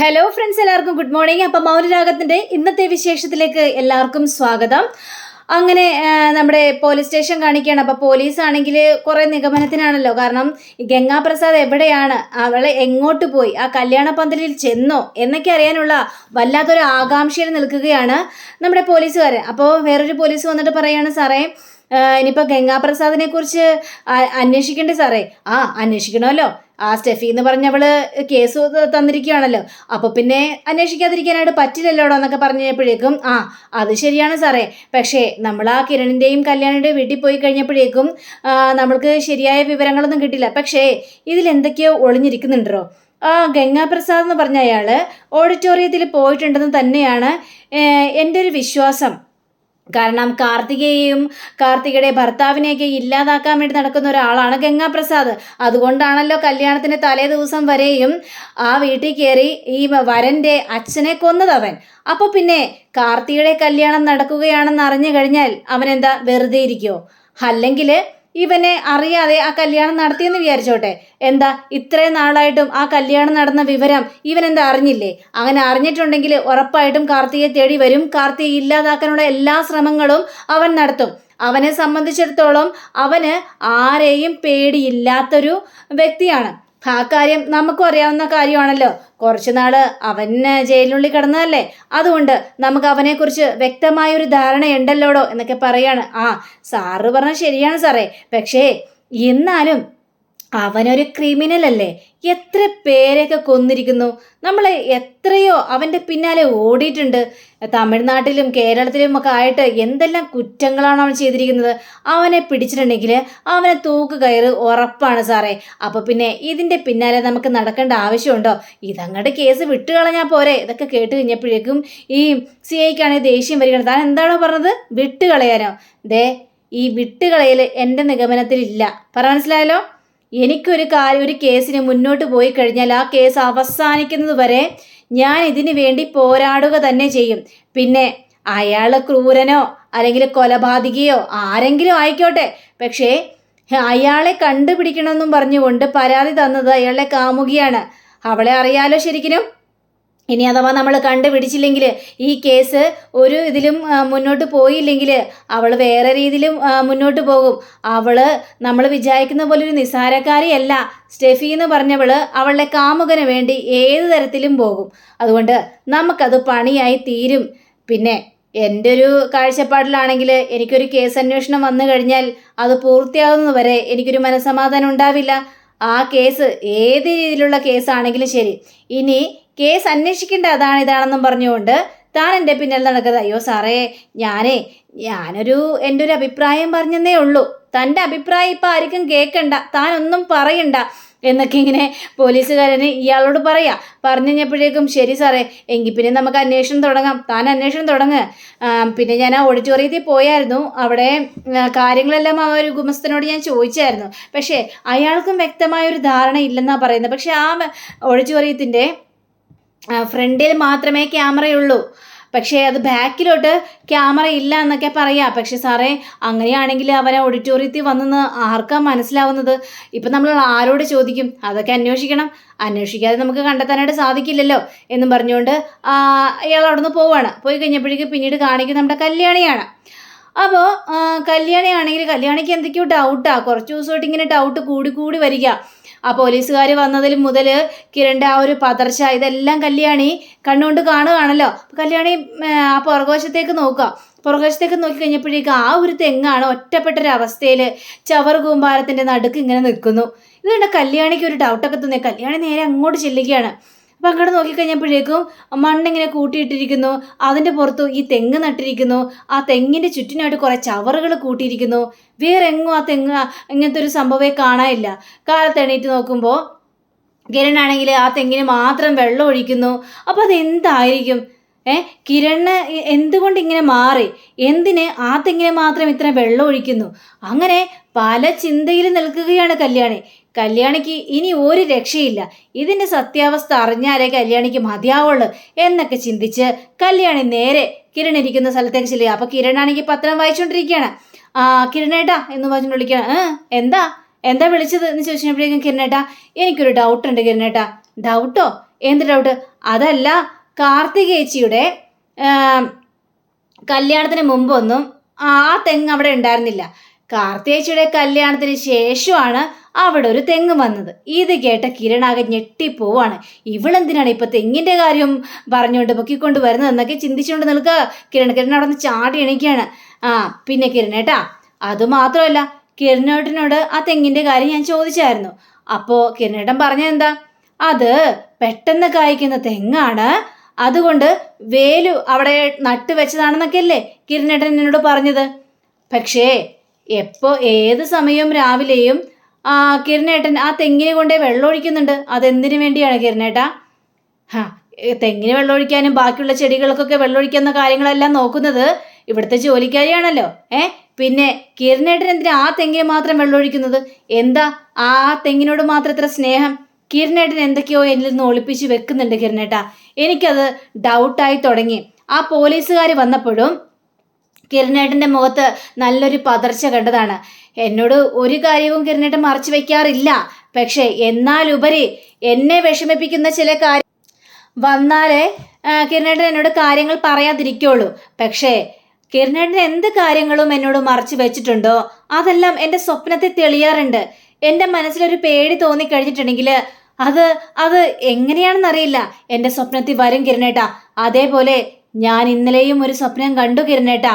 Hello friends, എല്ലാവർക്കും good morning. അപ്പം മൗനരാഗത്തിൻ്റെ ഇന്നത്തെ വിശേഷത്തിലേക്ക് എല്ലാവർക്കും സ്വാഗതം. അങ്ങനെ നമ്മുടെ പോലീസ് സ്റ്റേഷൻ കാണിക്കുകയാണ്. അപ്പോൾ പോലീസ് ആണെങ്കിൽ കുറേ നിഗമനത്തിനാണല്ലോ. കാരണം ഗംഗാപ്രസാദ് എവിടെയാണ്, അവളെ എങ്ങോട്ട് പോയി, ആ കല്യാണ പന്തലിൽ ചെന്നോ എന്നൊക്കെ അറിയാനുള്ള വല്ലാത്തൊരു ആകാംക്ഷയിൽ നിൽക്കുകയാണ് നമ്മുടെ പോലീസുകാർ. അപ്പോൾ വേറൊരു പോലീസ് വന്നിട്ട് പറയാണ്, സാറേ ഇനിയിപ്പോൾ ഗംഗാപ്രസാദിനെ കുറിച്ച് അന്വേഷിക്കണ്ടേ സാറേ? അന്വേഷിക്കണമല്ലോ. ആ സ്റ്റെഫി എന്ന് പറഞ്ഞവള് കേസ് തന്നിരിക്കുകയാണല്ലോ, അപ്പോൾ പിന്നെ അന്വേഷിക്കാതിരിക്കാനായിട്ട് പറ്റില്ലല്ലോടോ എന്നൊക്കെ പറഞ്ഞപ്പോഴേക്കും അത് ശരിയാണ് സാറേ. പക്ഷേ നമ്മൾ ആ കിരണിൻ്റെയും കല്യാണിൻ്റെയും വീട്ടിൽ പോയി കഴിഞ്ഞപ്പോഴേക്കും നമ്മൾക്ക് ശരിയായ വിവരങ്ങളൊന്നും കിട്ടില്ല. പക്ഷേ ഇതിലെന്തൊക്കെയോ ഒളിഞ്ഞിരിക്കുന്നുണ്ടോ? ഗംഗാപ്രസാദ് എന്ന് പറഞ്ഞ അയാൾ ഓഡിറ്റോറിയത്തിൽ പോയിട്ടുണ്ടെന്ന് തന്നെയാണ് എൻ്റെ ഒരു വിശ്വാസം. കാരണം കാർത്തികയുടെ ഭർത്താവിനെയൊക്കെ ഇല്ലാതാക്കാൻ വേണ്ടി നടക്കുന്ന ഒരാളാണ് ഗംഗാപ്രസാദ്. അതുകൊണ്ടാണല്ലോ കല്യാണത്തിന് തലേ ദിവസം വരെയും ആ വീട്ടിൽ കയറി ഈ വരൻ്റെ അച്ഛനെ കൊന്നതവൻ. അപ്പോൾ പിന്നെ കാർത്തികയുടെ കല്യാണം നടക്കുകയാണെന്ന് അറിഞ്ഞു കഴിഞ്ഞാൽ അവനെന്താ വെറുതെ ഇരിക്കുമോ? അല്ലെങ്കിൽ ഇവനെ അറിയാതെ ആ കല്യാണം നടത്തിയെന്ന് വിചാരിച്ചോട്ടെ, എന്താ ഇത്രയും നാളായിട്ടും ആ കല്യാണം നടന്ന വിവരം ഇവൻ എന്താ അറിഞ്ഞില്ലേ? അങ്ങനെ അറിഞ്ഞിട്ടുണ്ടെങ്കിൽ ഉറപ്പായിട്ടും കാർത്തികയെ തേടി വരും. കാർത്തികയെ ഇല്ലാതാക്കാനുള്ള എല്ലാ ശ്രമങ്ങളും അവൻ നടത്തും. അവനെ സംബന്ധിച്ചിടത്തോളം അവന് ആരെയും പേടിയില്ലാത്തൊരു വ്യക്തിയാണ്. ആ കാര്യം നമുക്കും അറിയാവുന്ന കാര്യമാണല്ലോ. കുറച്ച് നാൾ അവൻ ജയിലിനുള്ളിൽ കിടന്നതല്ലേ, അതുകൊണ്ട് നമുക്ക് അവനെക്കുറിച്ച് വ്യക്തമായൊരു ധാരണയുണ്ടല്ലോടോ എന്നൊക്കെ പറയാണ്. സാറ് പറഞ്ഞാൽ ശരിയാണ് സാറേ, പക്ഷേ എന്നാലും അവനൊരു ക്രിമിനൽ അല്ലേ? എത്ര പേരെയൊക്കെ കൊന്നിരിക്കുന്നു. നമ്മൾ എത്രയോ അവൻ്റെ പിന്നാലെ ഓടിയിട്ടുണ്ട്. തമിഴ്നാട്ടിലും കേരളത്തിലും ഒക്കെ ആയിട്ട് എന്തെല്ലാം കുറ്റങ്ങളാണ് അവൻ ചെയ്തിരിക്കുന്നത്. അവനെ പിടിച്ചിട്ടുണ്ടെങ്കിൽ അവനെ തൂക്ക് കയറ് ഉറപ്പാണ് സാറേ. അപ്പോൾ പിന്നെ ഇതിൻ്റെ പിന്നാലെ നമുക്ക് നടക്കേണ്ട ആവശ്യമുണ്ടോ? ഇതങ്ങോട്ട് കേസ് വിട്ടുകളഞ്ഞാൽ പോരെ? ഇതൊക്കെ കേട്ട് കഴിഞ്ഞപ്പോഴേക്കും ഈ CIക്കാണെങ്കിൽ ദേഷ്യം വരികയാണ്. താൻ എന്താണോ പറഞ്ഞത്? വിട്ടുകളയാനോ? ഈ വിട്ടുകളയൽ എൻ്റെ നിഗമനത്തിലില്ല. മനസ്സിലായല്ലോ? ഒരു കേസിന് മുന്നോട്ട് പോയി കഴിഞ്ഞാൽ ആ കേസ് അവസാനിക്കുന്നത് വരെ ഞാൻ ഇതിനു വേണ്ടി പോരാടുക തന്നെ ചെയ്യും. പിന്നെ അയാൾ ക്രൂരനോ അല്ലെങ്കിൽ കൊലപാതകിയോ ആരെങ്കിലും ആയിക്കോട്ടെ, പക്ഷേ അയാളെ കണ്ടുപിടിക്കണമെന്നും പറഞ്ഞുകൊണ്ട് പരാതി തന്നത് അയാളുടെ കാമുകിയാണ്. അവളെ അറിയാലോ ശരിക്കും. ഇനി അഥവാ നമ്മൾ കണ്ടുപിടിച്ചില്ലെങ്കിൽ ഈ കേസ് ഒരു ഇതിലും മുന്നോട്ട് പോയില്ലെങ്കിൽ അവൾ വേറെ രീതിയിലും മുന്നോട്ട് പോകും. നമ്മൾ വിചാരിക്കുന്ന പോലെ ഒരു നിസ്സാരക്കാരിയല്ല സ്റ്റെഫി എന്ന് പറഞ്ഞവൾ. അവളുടെ കാമുകന് വേണ്ടി ഏത് തരത്തിലും പോകും. അതുകൊണ്ട് നമുക്കത് പണിയായി തീരും. പിന്നെ എൻ്റെ ഒരു കാഴ്ചപ്പാടിലാണെങ്കിൽ എനിക്കൊരു കേസ് അന്വേഷണം വന്നു കഴിഞ്ഞാൽ അത് പൂർത്തിയാകുന്നത് വരെ എനിക്കൊരു മനസ്സമാധാനം ഉണ്ടാവില്ല. ആ കേസ് ഏത് രീതിയിലുള്ള കേസാണെങ്കിലും ശരി, ഇനി കേസ് അന്വേഷിക്കേണ്ട ഇതാണെന്നും പറഞ്ഞുകൊണ്ട് താൻ എൻ്റെ പിന്നിൽ നടക്കുന്നത്. അയ്യോ സാറേ, എൻ്റെ ഒരു അഭിപ്രായം പറഞ്ഞെന്നേ ഉള്ളൂ. തൻ്റെ അഭിപ്രായം ഇപ്പം ആർക്കും കേൾക്കണ്ട, താനൊന്നും പറയണ്ട എന്നൊക്കെ ഇങ്ങനെ പോലീസുകാരന് ഇയാളോട് പറഞ്ഞു കഴിഞ്ഞപ്പോഴേക്കും ശരി സാറേ, എങ്കിൽ പിന്നെ നമുക്ക് അന്വേഷണം തുടങ്ങാം. താൻ അന്വേഷണം തുടങ്ങ്. പിന്നെ ഞാൻ ആ ഓഡിറ്റോറിയത്തിൽ പോയായിരുന്നു. അവിടെ കാര്യങ്ങളെല്ലാം ആ ഒരു ഗുമസ്തനോട് ഞാൻ ചോദിച്ചായിരുന്നു. പക്ഷേ അയാൾക്കും വ്യക്തമായൊരു ധാരണ ഇല്ലെന്നാണ് പറയുന്നത്. പക്ഷേ ആ ഓഡിറ്റോറിയത്തിൻ്റെ ഫ്രണ്ടിൽ മാത്രമേ ക്യാമറയുള്ളൂ. പക്ഷേ അത് ബാക്കിലോട്ട് ക്യാമറ ഇല്ല എന്നൊക്കെ പറയാം. പക്ഷെ സാറേ, അങ്ങനെയാണെങ്കിൽ അവനെ ഓഡിറ്റോറിയത്തിൽ വന്നെന്ന് ആർക്കാ മനസ്സിലാവുന്നത്? ഇപ്പം നമ്മൾ ആരോട് ചോദിക്കും? അതൊക്കെ അന്വേഷിക്കാതെ നമുക്ക് കണ്ടെത്താനായിട്ട് സാധിക്കില്ലല്ലോ എന്നും പറഞ്ഞുകൊണ്ട് അയാൾ അവിടെ നിന്ന് പോവുകയാണ്. പോയി കഴിഞ്ഞപ്പോഴേക്കും പിന്നീട് കാണിക്കുന്നത് നമ്മുടെ കല്യാണിയാണ്. അപ്പോൾ കല്യാണിക്ക് എന്തൊക്കെയോ കുറച്ച് ദിവസമായിട്ട് ഇങ്ങനെ ഡൗട്ട് കൂടി വരിക. ആ പോലീസുകാർ വന്നതിൽ മുതൽ കിരണിൻ്റെ ആ ഒരു പതർച്ച ഇതെല്ലാം കല്യാണി കണ്ണുകൊണ്ട് കാണുകയാണല്ലോ. കല്യാണി ആ പുറകുവശത്തേക്ക് നോക്കി കഴിഞ്ഞപ്പോഴേക്കും ആ ഒരു തെങ്ങാണ് ഒറ്റപ്പെട്ടൊരവസ്ഥയിൽ ചവറ് കൂമ്പാരത്തിൻ്റെ നടുക്ക് ഇങ്ങനെ നിൽക്കുന്നു. ഇതുകൊണ്ട് കല്യാണിക്ക് ഒരു ഡൗട്ടൊക്കെ തോന്നി. കല്യാണി നേരെ അങ്ങോട്ട് ചെല്ലുകയാണ്. അപ്പം അങ്ങോട്ട് നോക്കിക്കഴിഞ്ഞപ്പോഴേക്കും മണ്ണിങ്ങനെ കൂട്ടിയിട്ടിരിക്കുന്നു. അതിൻ്റെ പുറത്ത് ഈ തെങ്ങ് നട്ടിരിക്കുന്നു. ആ തെങ്ങിൻ്റെ ചുറ്റിനായിട്ട് കുറേ ചവറുകൾ കൂട്ടിയിരിക്കുന്നു. വേറെ എങ്ങും ആ തെങ്ങ് ഇങ്ങനത്തെ ഒരു സംഭവമേ കാണാനില്ല. കാലത്ത് എണീറ്റ് നോക്കുമ്പോൾ കിരണാണെങ്കിൽ ആ തെങ്ങിന് മാത്രം വെള്ളം ഒഴിക്കുന്നു. അപ്പോൾ അതെന്തായിരിക്കും? കിരണ് എന്തുകൊണ്ട് ഇങ്ങനെ മാറി? എന്തിന് ആ തെങ്ങിനെ മാത്രം ഇത്ര വെള്ളം ഒഴിക്കുന്നു? അങ്ങനെ പല ചിന്തയിൽ നിൽക്കുകയാണ് കല്യാണിക്ക് ഇനി ഒരു രക്ഷയില്ല. ഇതിൻ്റെ സത്യാവസ്ഥ അറിഞ്ഞാലേ കല്യാണിക്ക് മതിയാവുള്ളൂ എന്നൊക്കെ ചിന്തിച്ച് കല്യാണി നേരെ കിരൺ ഇരിക്കുന്ന സ്ഥലത്തേക്ക് ചെല്ലുക. അപ്പോൾ കിരണാണെങ്കിൽ പത്രം വായിച്ചുകൊണ്ടിരിക്കുകയാണ്. കിരണേട്ടാ എന്ന് പറഞ്ഞുകൊണ്ട് വിളിക്കുകയാണ്. എന്താ വിളിച്ചത് എന്ന് ചോദിച്ചപ്പോഴേക്കും കിരണേട്ടാ, എനിക്കൊരു ഡൗട്ടുണ്ട് കിരണേട്ടാ. ഡൗട്ടോ? എന്ത് ഡൗട്ട്? അതല്ല, കാർത്തികേച്ചിയുടെ കല്യാണത്തിന് മുമ്പൊന്നും ആ തെങ്ങ് അവിടെ ഉണ്ടായിരുന്നില്ല. കാർത്തികേച്ചിയുടെ കല്യാണത്തിന് ശേഷമാണ് അവിടെ ഒരു തെങ്ങ് വന്നത്. ഇത് കേട്ട കിരണാകെ ഞെട്ടിപ്പോവാണ്. ഇവളെന്തിനാണ് ഇപ്പൊ തെങ്ങിന്റെ കാര്യം പറഞ്ഞുകൊണ്ട് പൊക്കിക്കൊണ്ട് വരുന്നത് എന്നൊക്കെ ചിന്തിച്ചുകൊണ്ട് നിൽക്കുക. കിരൺ അവിടെ നിന്ന് ചാടി എണീക്കുകയാണ്. പിന്നെ കിരണേട്ടാ, അതുമാത്രമല്ല, കിരണേട്ടനോട് ആ തെങ്ങിന്റെ കാര്യം ഞാൻ ചോദിച്ചായിരുന്നു. അപ്പോ കിരണേട്ടൻ പറഞ്ഞതെന്താ? അത് പെട്ടെന്ന് കായ്ക്കുന്ന തെങ്ങാണ്, അതുകൊണ്ട് വേലു അവിടെ നട്ടുവെച്ചതാണെന്നൊക്കെ അല്ലേ കിരണേട്ടൻ എന്നോട് പറഞ്ഞത്. പക്ഷേ ഏത് സമയവും രാവിലെയും കിരണേട്ടൻ ആ തെങ്ങിനെ കൊണ്ടേ വെള്ളം ഒഴിക്കുന്നുണ്ട്. അതെന്തിനു വേണ്ടിയാണ് കിരണേട്ടാ? തെങ്ങിന് വെള്ളമൊഴിക്കാനും ബാക്കിയുള്ള ചെടികൾക്കൊക്കെ വെള്ളമൊഴിക്കുന്ന കാര്യങ്ങളെല്ലാം നോക്കുന്നത് ഇവിടുത്തെ ജോലിക്കാരിയാണല്ലോ. പിന്നെ കിരണേട്ടൻ എന്തിനാ ആ തെങ്ങിന് മാത്രം വെള്ളമൊഴിക്കുന്നത്? എന്താ ആ തെങ്ങിനോട് മാത്രം ഇത്ര സ്നേഹം? കിരണേട്ടൻ എന്തൊക്കെയോ എന്നിൽ നിന്ന് ഒളിപ്പിച്ച് വെക്കുന്നുണ്ട് കിരണേട്ടാ. എനിക്കത് ഡൗട്ടായി തുടങ്ങി. ആ പോലീസുകാർ വന്നപ്പോഴും കിരണേട്ടൻ്റെ മുഖത്ത് നല്ലൊരു പതർച്ച കണ്ടതാണ്. എന്നോട് ഒരു കാര്യവും കിരണേട്ടൻ മറച്ചു വെക്കാറില്ല. പക്ഷേ എന്നാലുപരി എന്നെ വിഷമിപ്പിക്കുന്ന ചില കാര്യം വന്നാലേ കിരണേട്ടൻ എന്നോട് കാര്യങ്ങൾ പറയാതിരിക്കുള്ളൂ. പക്ഷേ കിരണേട്ടൻ എന്ത് കാര്യങ്ങളും എന്നോട് മറച്ചു വെച്ചിട്ടുണ്ടോ അതെല്ലാം എൻ്റെ സ്വപ്നത്തെ തെളിയാറുണ്ട്. എൻ്റെ മനസ്സിലൊരു പേടി തോന്നിക്കഴിഞ്ഞിട്ടുണ്ടെങ്കിൽ അത് എങ്ങനെയാണെന്നറിയില്ല, എൻ്റെ സ്വപ്നത്തിൽ വരും കിരണേട്ടാ. അതേപോലെ ഞാൻ ഇന്നലെയും ഒരു സ്വപ്നം കണ്ടു കിരണേട്ടാ.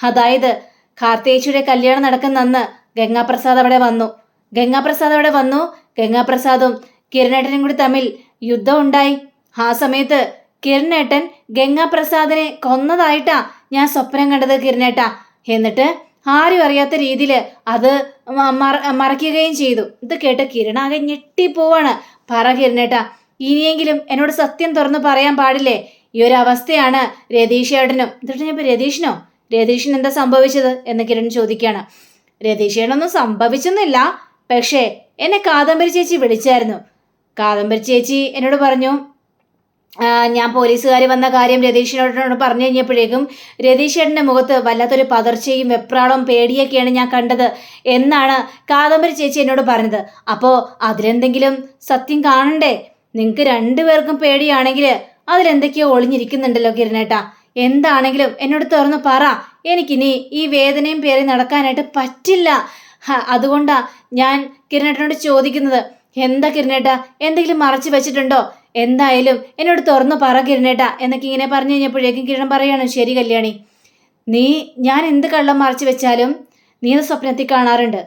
അതായത് കാർത്തികേച്ചിയുടെ കല്യാണം നടക്കുന്ന അന്ന് ഗംഗാപ്രസാദ് അവിടെ വന്നു. ഗംഗാപ്രസാദും കിരണേട്ടനും കൂടി തമ്മിൽ യുദ്ധം ഉണ്ടായി. ആ സമയത്ത് കിരണേട്ടൻ ഗംഗാപ്രസാദിനെ കൊന്നതായിട്ടാ ഞാൻ സ്വപ്നം കണ്ടത് കിരണേട്ടാ. എന്നിട്ട് ആരും അറിയാത്ത രീതിയിൽ അത് മറയ്ക്കുകയും ചെയ്തു. ഇത് കേട്ട് കിരണാകെ ഞെട്ടിപ്പോവാണ്. പറ കിരണേട്ടാ, ഇനിയെങ്കിലും എന്നോട് സത്യം തുറന്ന് പറയാൻ പാടില്ലേ? ഈ ഒരു അവസ്ഥയാണ് രതീഷേട്ടനും. എന്നിട്ട് ഞാൻ രതീഷിനോ? രതീഷിന് എന്താ സംഭവിച്ചത് എന്ന് കിരൺ ചോദിക്കുകയാണ്. രതീഷേട്ടനൊന്നും സംഭവിച്ചൊന്നുമില്ല. പക്ഷേ എന്നെ കാദംബരി ചേച്ചി വിളിച്ചായിരുന്നു. കാദംബരി ചേച്ചി എന്നോട് പറഞ്ഞു, ഞാൻ പോലീസുകാർ വന്ന കാര്യം രതീഷിനോട് പറഞ്ഞു കഴിഞ്ഞപ്പോഴേക്കും രതീഷേട്ടൻ്റെ മുഖത്ത് വല്ലാത്തൊരു പതർച്ചയും വെപ്രാളവും പേടിയൊക്കെയാണ് ഞാൻ കണ്ടത് എന്നാണ് കാദംബരി ചേച്ചി എന്നോട് പറഞ്ഞത്. അപ്പോൾ അതിലെന്തെങ്കിലും സത്യം കാണണ്ടേ? നിങ്ങൾക്ക് രണ്ടുപേർക്കും പേടിയാണെങ്കിൽ അതിലെന്തൊക്കെയോ ഒളിഞ്ഞിരിക്കുന്നുണ്ടല്ലോ കിരണേട്ടാ. എന്താണെങ്കിലും എന്നോട് തുറന്ന് പറ. എനിക്കിനി ഈ വേദനയും പേറി നടക്കാനായിട്ട് പറ്റില്ല. അതുകൊണ്ടാ ഞാൻ കിരണേട്ടനോട് ചോദിക്കുന്നത്. എന്താ കിരണേട്ടാ, എന്തെങ്കിലും മറച്ചു വെച്ചിട്ടുണ്ടോ? എന്തായാലും എന്നോട് തുറന്നു പറ കിരണേട്ടാ എന്നൊക്കെ ഇങ്ങനെ പറഞ്ഞു കഴിഞ്ഞപ്പോഴേക്കും കിരൺ പറയാണ്, ശരി കല്യാണി, ഞാൻ എന്ത് കള്ളം മറച്ചു വെച്ചാലും നീ അത് സ്വപ്നത്തിൽ കാണാറുണ്ട്.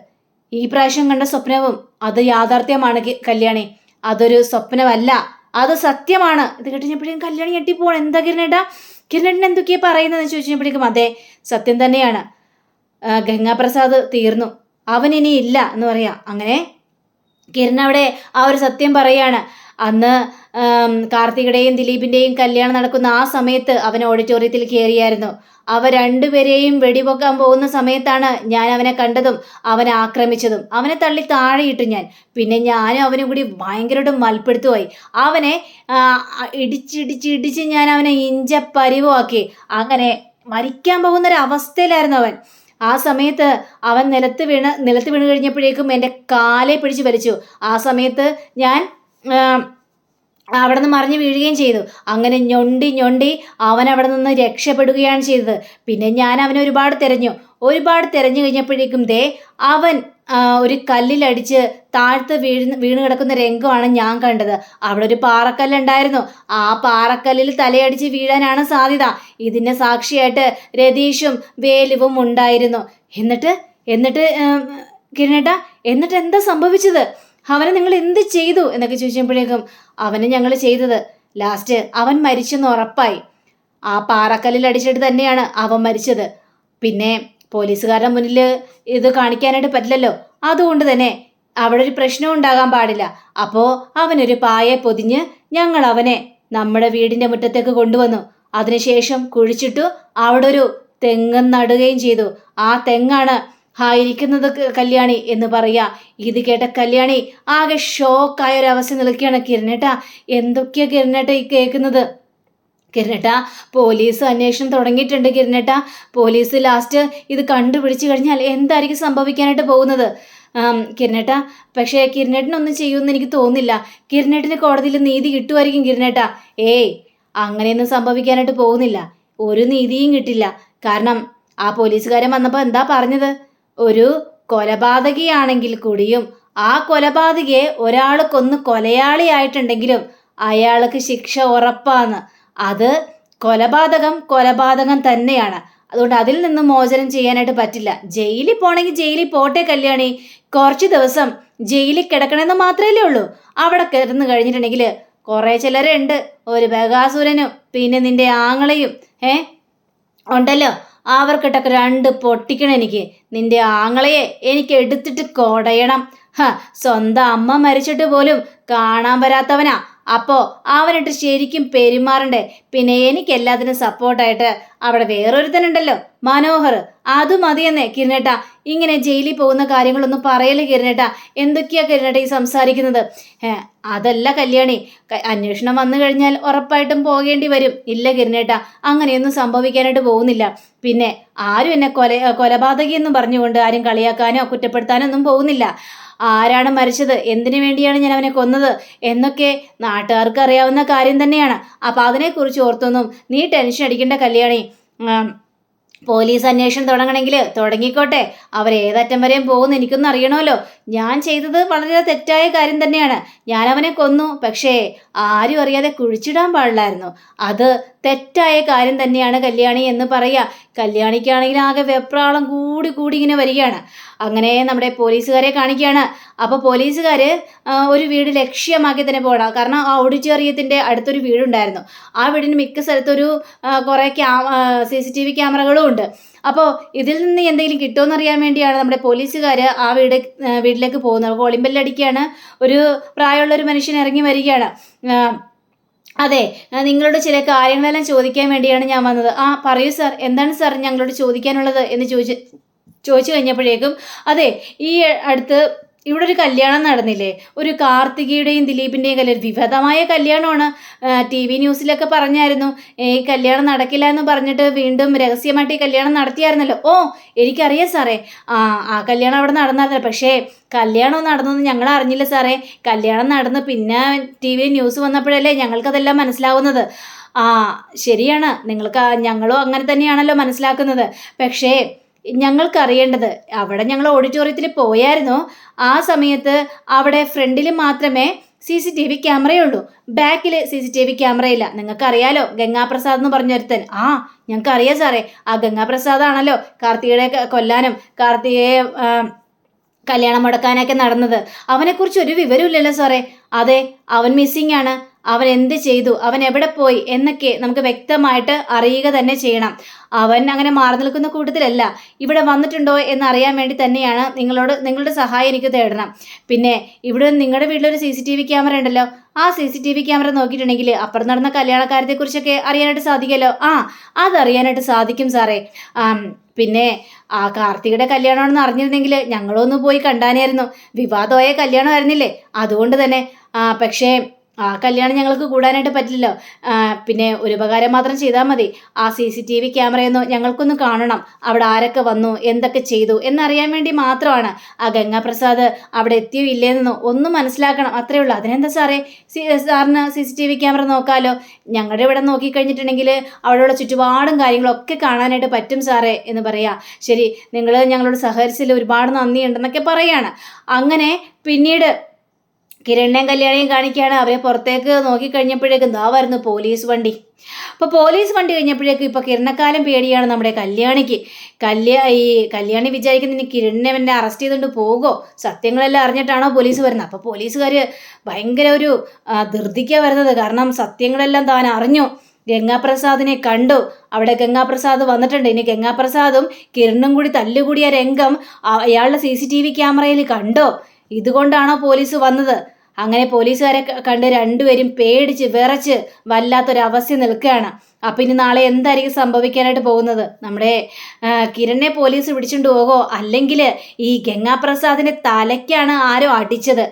ഈ പ്രാവശ്യം കണ്ട സ്വപ്നവും അത് യാഥാർത്ഥ്യമാണ് കല്യാണി. അതൊരു സ്വപ്നമല്ല, അത് സത്യമാണ്. ഇത് കേട്ടുകഴിഞ്ഞപ്പോഴേക്കും കല്യാണി ഞെട്ടിപ്പോവാണ്. എന്താ കിരണേട്ടാ, കിരണേട്ടൻ എന്തൊക്കെയാ പറയുന്നതെന്ന് ചോദിച്ചപ്പോഴേക്കും അതെ, സത്യം തന്നെയാണ്. ഗംഗാപ്രസാദ് തീർന്നു, അവൻ ഇനി ഇല്ല എന്ന് പറയാം. അങ്ങനെ കിരൺ അവിടെ ആ ഒരു സത്യം പറയാണ്. അന്ന് കാർത്തികയുടെയും ദിലീപിൻ്റെയും കല്യാണം നടക്കുന്ന ആ സമയത്ത് അവൻ ഓഡിറ്റോറിയത്തിൽ കയറിയായിരുന്നു. അവ രണ്ടുപേരെയും വെടിവെക്കാൻ പോകുന്ന സമയത്താണ് ഞാൻ അവനെ കണ്ടതും അവനെ ആക്രമിച്ചതും. അവനെ തള്ളി താഴെയിട്ടു ഞാൻ. പിന്നെ ഞാനും അവനും കൂടി ഭയങ്കരമായിട്ട് മൽപ്പെടുത്തുപോയി. അവനെ ഇടിച്ച് ഞാൻ അവനെ ഇഞ്ചപ്പരിവാക്കി. അങ്ങനെ മരിക്കാൻ പോകുന്നൊരവസ്ഥയിലായിരുന്നു അവൻ. ആ സമയത്ത് അവൻ നിലത്ത് വീണ് കഴിഞ്ഞപ്പോഴേക്കും എൻ്റെ കാലെ പിടിച്ച് വലിച്ചു. ആ സമയത്ത് ഞാൻ അവിടെ നിന്ന് മറിഞ്ഞ് വീഴുകയും ചെയ്തു. അങ്ങനെ ഞൊണ്ടി അവൻ അവിടെ നിന്ന് രക്ഷപ്പെടുകയാണ് ചെയ്തത്. പിന്നെ ഞാൻ അവനെ ഒരുപാട് തിരഞ്ഞു കഴിഞ്ഞപ്പോഴേക്കും അവൻ ഒരു കല്ലിലടിച്ച് താഴ്ത്ത് വീണ് കിടക്കുന്ന രംഗമാണ് ഞാൻ കണ്ടത്. അവിടെ ഒരു പാറക്കല്ലുണ്ടായിരുന്നു. ആ പാറക്കല്ലിൽ തലയടിച്ച് വീഴാനാണ് സാധ്യത. ഇതിന് സാക്ഷിയായിട്ട് രതീഷും വേലുവും ഉണ്ടായിരുന്നു. എന്നിട്ട് കിരണേട്ടാ, എന്നിട്ട് എന്താ സംഭവിച്ചത്? അവനെ നിങ്ങൾ എന്ത് ചെയ്തു എന്നൊക്കെ ചോദിച്ചപ്പോഴേക്കും അവനെ ഞങ്ങൾ ചെയ്തത്, ലാസ്റ്റ് അവൻ മരിച്ചെന്ന് ഉറപ്പായി. ആ പാറക്കല്ലിൽ അടിച്ചിട്ട് തന്നെയാണ് അവൻ മരിച്ചത്. പിന്നെ പോലീസുകാരുടെ മുന്നിൽ ഇത് കാണിക്കാനായിട്ട് പറ്റില്ലല്ലോ. അതുകൊണ്ട് തന്നെ അവിടെ ഒരു പ്രശ്നവും ഉണ്ടാകാൻ പാടില്ല. അപ്പോൾ അവനൊരു പായെ പൊതിഞ്ഞ് ഞങ്ങൾ അവനെ നമ്മുടെ വീടിൻ്റെ മുറ്റത്തേക്ക് കൊണ്ടുവന്നു. അതിനുശേഷം കുഴിച്ചിട്ടു അവിടെ ഒരു തെങ്ങ് നടുകയും ചെയ്തു. ആ തെങ്ങാണ് ഇരിക്കുന്നത് കല്യാണി എന്ന് പറയാ. ഇത് കേട്ട കല്യാണി ആകെ ഷോക്കായ ഒരവസ്ഥ നിൽക്കുകയാണ്. കിരണേട്ടാ, എന്തൊക്കെയാ കിരണേട്ടാ ഈ കേൾക്കുന്നത്? കിരണേട്ടാ, പോലീസ് അന്വേഷണം തുടങ്ങിയിട്ടുണ്ട് കിരണേട്ടാ. പോലീസ് ലാസ്റ്റ് ഇത് കണ്ടുപിടിച്ചു കഴിഞ്ഞാൽ എന്തായിരിക്കും സംഭവിക്കാനായിട്ട് പോകുന്നത്? കിരണേട്ടാ, പക്ഷേ കിരണേട്ടനൊന്നും ചെയ്യുമെന്ന് എനിക്ക് തോന്നുന്നില്ല. കിരണേട്ടന് കോടതിയിൽ നീതി കിട്ടുമായിരിക്കും കിരണേട്ടാ. ഏയ്, അങ്ങനെയൊന്നും സംഭവിക്കാനായിട്ട് പോകുന്നില്ല. ഒരു നീതിയും കിട്ടില്ല. കാരണം ആ പോലീസുകാരൻ വന്നപ്പോൾ എന്താ പറഞ്ഞത്? ഒരു കൊലപാതകിയാണെങ്കിൽ കൂടിയും ആ കൊലപാതകിയെ ഒരാൾ കൊന്ന് കൊലയാളിയായിട്ടുണ്ടെങ്കിലും അയാൾക്ക് ശിക്ഷ ഉറപ്പാണ്. അത് കൊലപാതകം തന്നെയാണ്. അതുകൊണ്ട് അതിൽ നിന്ന് മോചനം ചെയ്യാനായിട്ട് പറ്റില്ല. ജയിലിൽ പോണെങ്കിൽ ജയിലിൽ പോട്ടെ കല്യാണി, കുറച്ച് ദിവസം ജയിലിൽ കിടക്കണമെന്ന് മാത്രമല്ലേ ഉള്ളൂ. അവിടെ കിടന്നു കഴിഞ്ഞിട്ടുണ്ടെങ്കിൽ കുറേ ചിലരുണ്ട്, ഒരു ബകാസുരനും പിന്നെ നിന്റെ ആങ്ങളയും ഉണ്ടല്ലോ, അവർക്കിട്ടൊക്കെ രണ്ട് പൊട്ടിക്കണം. നിന്റെ ആങ്ങളയെ എനിക്ക് എടുത്തിട്ട് കൊടയണം. സ്വന്തം അമ്മ മരിച്ചിട്ട് പോലും കാണാൻ വരാത്തവനാ. അപ്പോൾ അവനിട്ട് ശരിക്കും പെരുമാറണ്ടേ. പിന്നെ എനിക്ക് എല്ലാത്തിനും സപ്പോർട്ടായിട്ട് അവിടെ വേറൊരുത്തനുണ്ടല്ലോ, മനോഹർ. അത് മതിയെന്നേ കിരണേട്ടാ. ഇങ്ങനെ ജയിലിൽ പോകുന്ന കാര്യങ്ങളൊന്നും പറയല്ലേ കിരണേട്ടാ. എന്തൊക്കെയാ കിരണേട്ട ഈ സംസാരിക്കുന്നത്? അതല്ല കല്യാണി, അന്വേഷണം വന്നു കഴിഞ്ഞാൽ ഉറപ്പായിട്ടും പോകേണ്ടി വരും. ഇല്ല കിരണേട്ടാ, അങ്ങനെയൊന്നും സംഭവിക്കാനായിട്ട് പോകുന്നില്ല. പിന്നെ ആരും എന്നെ കൊലപാതകിയെന്നും പറഞ്ഞുകൊണ്ട് ആരും കളിയാക്കാനോ കുറ്റപ്പെടുത്താനോ ഒന്നും പോകുന്നില്ല. ആരാണ് മരിച്ചത്, എന്തിനു വേണ്ടിയാണ് ഞാൻ അവനെ കൊന്നത് എന്നൊക്കെ നാട്ടുകാർക്ക് അറിയാവുന്ന കാര്യം തന്നെയാണ്. അപ്പം അതിനെക്കുറിച്ച് ഓർത്തൊന്നും നീ ടെൻഷൻ അടിക്കേണ്ട കല്യാണി. പോലീസ് അന്വേഷണം തുടങ്ങണമെങ്കിൽ തുടങ്ങിക്കോട്ടെ. അവരേതറ്റം വരെയും പോകുമെന്ന് എനിക്കൊന്നും അറിയണമല്ലോ. ഞാൻ ചെയ്തത് വളരെ തെറ്റായ കാര്യം തന്നെയാണ്. ഞാൻ അവനെ കൊന്നു, പക്ഷേ ആരും അറിയാതെ കുഴിച്ചിടാൻ പാടില്ലായിരുന്നു. അത് തെറ്റായ കാര്യം തന്നെയാണ് കല്യാണി എന്ന് പറയുക. കല്യാണിക്കാണെങ്കിൽ ആകെ വെപ്രാളം കൂടി ഇങ്ങനെ വരികയാണ്. അങ്ങനെ നമ്മുടെ പോലീസുകാരെ കാണിക്കുകയാണ്. അപ്പോൾ പോലീസുകാർ ഒരു വീട് ലക്ഷ്യമാക്കി തന്നെ പോകണം. കാരണം ആ ഓഡിറ്റോറിയത്തിൻ്റെ അടുത്തൊരു വീടുണ്ടായിരുന്നു. ആ വീടിന് മിക്ക സ്ഥലത്തൊരു കുറേ CCTV ക്യാമറകളും ഉണ്ട്. അപ്പോൾ ഇതിൽ നിന്ന് എന്തെങ്കിലും കിട്ടുമെന്ന് അറിയാൻ വേണ്ടിയാണ് നമ്മുടെ പോലീസുകാർ ആ വീട്ടിലേക്ക് പോകുന്നത്. അപ്പോൾ ഒളിമ്പല്ലടിക്കുകയാണ്. ഒരു പ്രായമുള്ളൊരു മനുഷ്യൻ ഇറങ്ങി വരികയാണ്. അതെ, നിങ്ങളോട് ചില കാര്യങ്ങളെല്ലാം ചോദിക്കാൻ വേണ്ടിയാണ് ഞാൻ വന്നത്. പറയൂ സാർ, എന്താണ് സാർ ഞങ്ങളോട് ചോദിക്കാനുള്ളത് എന്ന് ചോദിച്ചു കഴിഞ്ഞപ്പോഴേക്കും, അതെ, ഈ അടുത്ത് ഇവിടെ ഒരു കല്യാണം നടന്നില്ലേ, ഒരു കാർത്തികയുടെയും ദിലീപിൻ്റെയും കല്യാണം, വിവാദമായ കല്യാണമാണ്. TV ന്യൂസിലൊക്കെ പറഞ്ഞായിരുന്നു ഈ കല്യാണം നടക്കില്ല എന്ന് പറഞ്ഞിട്ട് വീണ്ടും രഹസ്യമായിട്ട് ഈ കല്യാണം നടത്തിയായിരുന്നല്ലോ. എനിക്കറിയാം സാറേ, ആ കല്യാണം അവിടെ നടന്നായിരുന്നല്ലോ. പക്ഷേ കല്യാണം നടന്നൊന്നും ഞങ്ങൾ അറിഞ്ഞില്ല സാറേ. കല്യാണം നടന്ന് പിന്നെ TV ന്യൂസ് വന്നപ്പോഴല്ലേ ഞങ്ങൾക്കതെല്ലാം മനസ്സിലാവുന്നത്. ശരിയാണ്, ഞങ്ങളും അങ്ങനെ തന്നെയാണല്ലോ മനസ്സിലാക്കുന്നത്. പക്ഷേ ഞങ്ങൾക്കറിയേണ്ടത്, അവിടെ ഞങ്ങൾ ഓഡിറ്റോറിയത്തിൽ പോയായിരുന്നു. ആ സമയത്ത് അവിടെ ഫ്രണ്ടിൽ മാത്രമേ CCTV ക്യാമറയുള്ളൂ, ബാക്കിൽ CCTV ക്യാമറയില്ല. നിങ്ങൾക്കറിയാലോ, ഗംഗാപ്രസാദ് എന്ന് പറഞ്ഞൊരുത്തൻ. ഞങ്ങൾക്കറിയാം സാറേ, ആ ഗംഗാപ്രസാദ് ആണല്ലോ കാർത്തികയെ കൊല്ലാനും കാർത്തികയെ കല്യാണം മുടക്കാനൊക്കെ നടന്നത്. അവനെക്കുറിച്ച് ഒരു വിവരമില്ലല്ലോ സാറേ. അതെ, അവൻ മിസ്സിംഗ് ആണ്. അവൻ എന്ത് ചെയ്തു, അവൻ എവിടെ പോയി എന്നൊക്കെ നമുക്ക് വ്യക്തമായിട്ട് അറിയുക തന്നെ ചെയ്യണം. അവൻ അങ്ങനെ മാറി നിൽക്കുന്ന കൂട്ടത്തിലല്ല. ഇവിടെ വന്നിട്ടുണ്ടോ എന്നറിയാൻ വേണ്ടി തന്നെയാണ് നിങ്ങളുടെ സഹായം എനിക്ക് തേടണം. പിന്നെ ഇവിടെ നിങ്ങളുടെ വീട്ടിലൊരു CCTV ക്യാമറ ഉണ്ടല്ലോ. ആ CCTV ക്യാമറ നോക്കിയിട്ടുണ്ടെങ്കിൽ അപ്പുറം നടന്ന കല്യാണക്കാര്യത്തെക്കുറിച്ചൊക്കെ അറിയാനായിട്ട് സാധിക്കുമല്ലോ. അതറിയാനായിട്ട് സാധിക്കും സാറേ. പിന്നെ ആ കാർത്തികയുടെ കല്യാണമാണെന്ന് അറിഞ്ഞിരുന്നെങ്കിൽ ഞങ്ങളൊന്ന് പോയി കണ്ടാനായിരുന്നു. വിവാദമായ കല്യാണമായിരുന്നില്ലേ, അതുകൊണ്ട് തന്നെ. പക്ഷേ ആ കല്യാണം ഞങ്ങൾക്ക് കൂടാനായിട്ട് പറ്റില്ലല്ലോ. പിന്നെ ഒരു ഉപകാരം മാത്രം ചെയ്താൽ മതി. ആ CCTV ക്യാമറയൊന്നും ഞങ്ങൾക്കൊന്ന് കാണണം. അവിടെ ആരൊക്കെ വന്നു, എന്തൊക്കെ ചെയ്തു എന്നറിയാൻ വേണ്ടി മാത്രമാണ്. ആ ഗംഗാപ്രസാദ് അവിടെ എത്തിയോ ഇല്ലേന്നോ ഒന്നും മനസ്സിലാക്കണം, അത്രേ ഉള്ളൂ. അതിനെന്താ സാറേ, സാറിന് CCTV ക്യാമറ നോക്കാമല്ലോ. ഞങ്ങളുടെ ഇവിടെ നോക്കിക്കഴിഞ്ഞിട്ടുണ്ടെങ്കിൽ അവിടെയുള്ള ചുറ്റുപാടും കാര്യങ്ങളൊക്കെ കാണാനായിട്ട് പറ്റും സാറേ എന്ന് പറയാം. ശരി, നിങ്ങൾ ഞങ്ങളോട് സഹകരിച്ചതിൽ ഒരുപാട് നന്ദിയുണ്ടെന്നൊക്കെ പറയാണ്. അങ്ങനെ പിന്നീട് കിരണിനെയും കല്യാണിയും കാണിക്കുകയാണ്. അവരെ പുറത്തേക്ക് നോക്കിക്കഴിഞ്ഞപ്പോഴേക്കും ദാ വരുന്നു പോലീസ് വണ്ടി. അപ്പോൾ പോലീസ് വണ്ടി കഴിഞ്ഞപ്പോഴേക്കും ഇപ്പോൾ കിരണക്കാലം പേടിയാണ് നമ്മുടെ കല്യാണിക്ക്. കല്യാണി വിചാരിക്കുന്ന ഇനി കിരണിനെ എന്നെ അറസ്റ്റ് ചെയ്തുകൊണ്ട് പോകുമോ, സത്യങ്ങളെല്ലാം അറിഞ്ഞിട്ടാണോ പോലീസ് വരുന്നത്. അപ്പോൾ പോലീസുകാർ ഭയങ്കര ഒരു ധൃതിക്കാണ് വരുന്നത്. കാരണം സത്യങ്ങളെല്ലാം താൻ അറിഞ്ഞു, ഗംഗാപ്രസാദിനെ കണ്ടു. അവിടെ ഗംഗാപ്രസാദ് വന്നിട്ടുണ്ട്. ഇനി ഗംഗാപ്രസാദും കിരണും കൂടി തല്ലുകൂടിയ രംഗം അയാളുടെ CCTV ക്യാമറയിൽ കണ്ടോ, ഇതുകൊണ്ടാണോ പോലീസ് വന്നത്? അങ്ങനെ പോലീസുകാരെ കണ്ട് രണ്ടുപേരും പേടിച്ച് വിറച്ച് വല്ലാത്തൊരവസ്ഥ നിൽക്കുകയാണ്. അപ്പം ഇനി നാളെ എന്തായിരിക്കും സംഭവിക്കാനായിട്ട് പോകുന്നത്? നമ്മുടെ കിരണിനെ പോലീസ് പിടിച്ചുകൊണ്ട് പോകോ, അല്ലെങ്കിൽ ഈ ഗംഗാപ്രസാദിന്റെ തലയ്ക്കാണ് ആരോ അടിച്ചത്,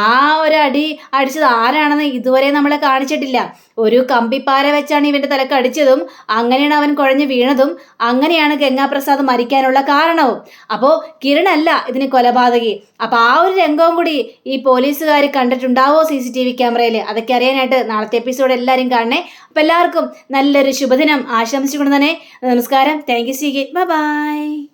ആ ഒരു അടി അടിച്ചത് ആരാണെന്ന് ഇതുവരെ നമ്മളെ കാണിച്ചിട്ടില്ല. ഒരു കമ്പിപ്പാര വെച്ചാണ് ഇവന്റെ തലക്ക് അടിച്ചതും, അങ്ങനെയാണ് അവൻ കുഴഞ്ഞു വീണതും, അങ്ങനെയാണ് ഗംഗാപ്രസാദ് മരിക്കാനുള്ള കാരണവും. അപ്പോൾ കിരണല്ല ഇതിന് കൊലപാതകി. അപ്പൊ ആ ഒരു രംഗവും കൂടി ഈ പോലീസുകാർ കണ്ടിട്ടുണ്ടാവോ CCTV ക്യാമറയിൽ? അതൊക്കെ അറിയാനായിട്ട് നാളത്തെ എപ്പിസോഡ് എല്ലാവരും കാണണേ. അപ്പൊ എല്ലാവർക്കും നല്ലൊരു ശുഭദിനം ആശംസിച്ചുകൊണ്ട് തന്നെ നമസ്കാരം. Thank you. Bye bye.